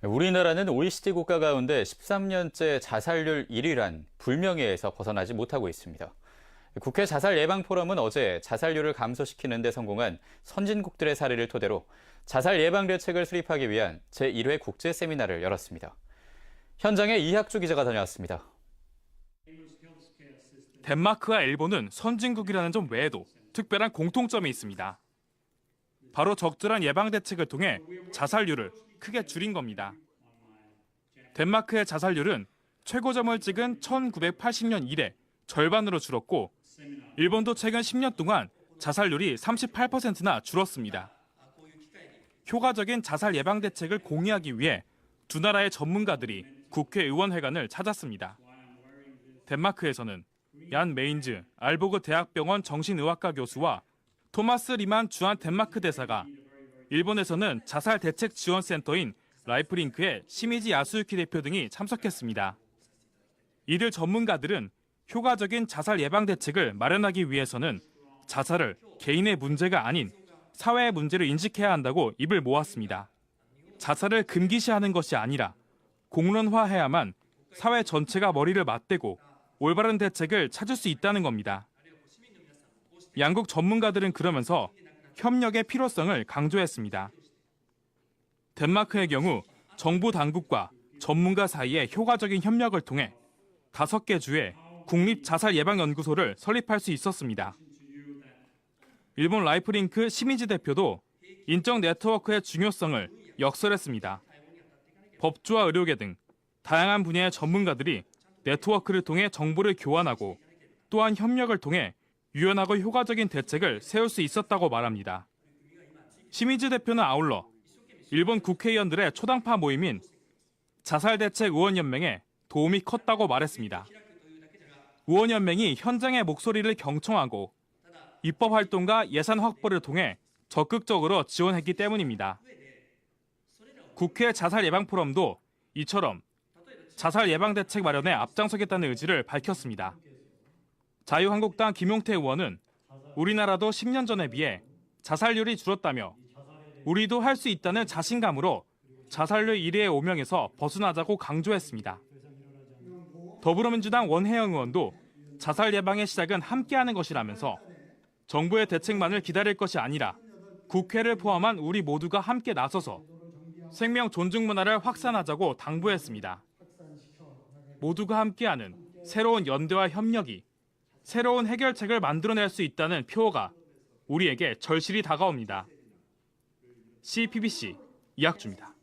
우리나라는 OECD 국가 가운데 13년째 자살률 1위란 불명예에서 벗어나지 못하고 있습니다. 국회 자살 예방 포럼은 어제 자살률을 감소시키는 데 성공한 선진국들의 사례를 토대로 자살 예방 대책을 수립하기 위한 제1회 국제 세미나를 열었습니다. 현장에 이학주 기자가 다녀왔습니다. 덴마크와 일본은 선진국이라는 점 외에도 특별한 공통점이 있습니다. 바로 적절한 예방 대책을 통해 자살률을 크게 줄인 겁니다. 덴마크의 자살률은 최고점을 찍은 1980년 이래 절반으로 줄었고 일본도 최근 10년 동안 자살률이 38%나 줄었습니다. 효과적인 자살 예방 대책을 공유하기 위해 두 나라의 전문가들이 국회의원회관을 찾았습니다. 덴마크에서는 얀 메인즈 알보그 대학병원 정신의학과 교수와 토마스 리만 주한 덴마크 대사가, 일본에서는 자살 대책 지원센터인 라이프링크의 시미지 야스유키 대표 등이 참석했습니다. 이들 전문가들은 효과적인 자살 예방 대책을 마련하기 위해서는 자살을 개인의 문제가 아닌 사회의 문제로 인식해야 한다고 입을 모았습니다. 자살을 금기시하는 것이 아니라 공론화해야만 사회 전체가 머리를 맞대고 올바른 대책을 찾을 수 있다는 겁니다. 양국 전문가들은 그러면서 협력의 필요성을 강조했습니다. 덴마크의 경우 정부 당국과 전문가 사이의 효과적인 협력을 통해 5개 주에 국립자살예방연구소를 설립할 수 있었습니다. 일본 라이프링크 시미지 대표도 인적 네트워크의 중요성을 역설했습니다. 법조와 의료계 등 다양한 분야의 전문가들이 네트워크를 통해 정보를 교환하고 또한 협력을 통해 유연하고 효과적인 대책을 세울 수 있었다고 말합니다. 시미즈 대표는 아울러 일본 국회의원들의 초당파 모임인 자살대책의원연맹에 도움이 컸다고 말했습니다. 의원연맹이 현장의 목소리를 경청하고 입법 활동과 예산 확보를 통해 적극적으로 지원했기 때문입니다. 국회 자살 예방 포럼도 이처럼 자살 예방 대책 마련에 앞장서겠다는 의지를 밝혔습니다. 자유한국당 김용태 의원은 우리나라도 10년 전에 비해 자살률이 줄었다며 우리도 할 수 있다는 자신감으로 자살률 1위의 오명에서 벗어나자고 강조했습니다. 더불어민주당 원혜영 의원도 자살 예방의 시작은 함께하는 것이라면서 정부의 대책만을 기다릴 것이 아니라 국회를 포함한 우리 모두가 함께 나서서 생명 존중 문화를 확산하자고 당부했습니다. 모두가 함께하는 새로운 연대와 협력이 새로운 해결책을 만들어낼 수 있다는 표어가 우리에게 절실히 다가옵니다. CPBC 이학주입니다.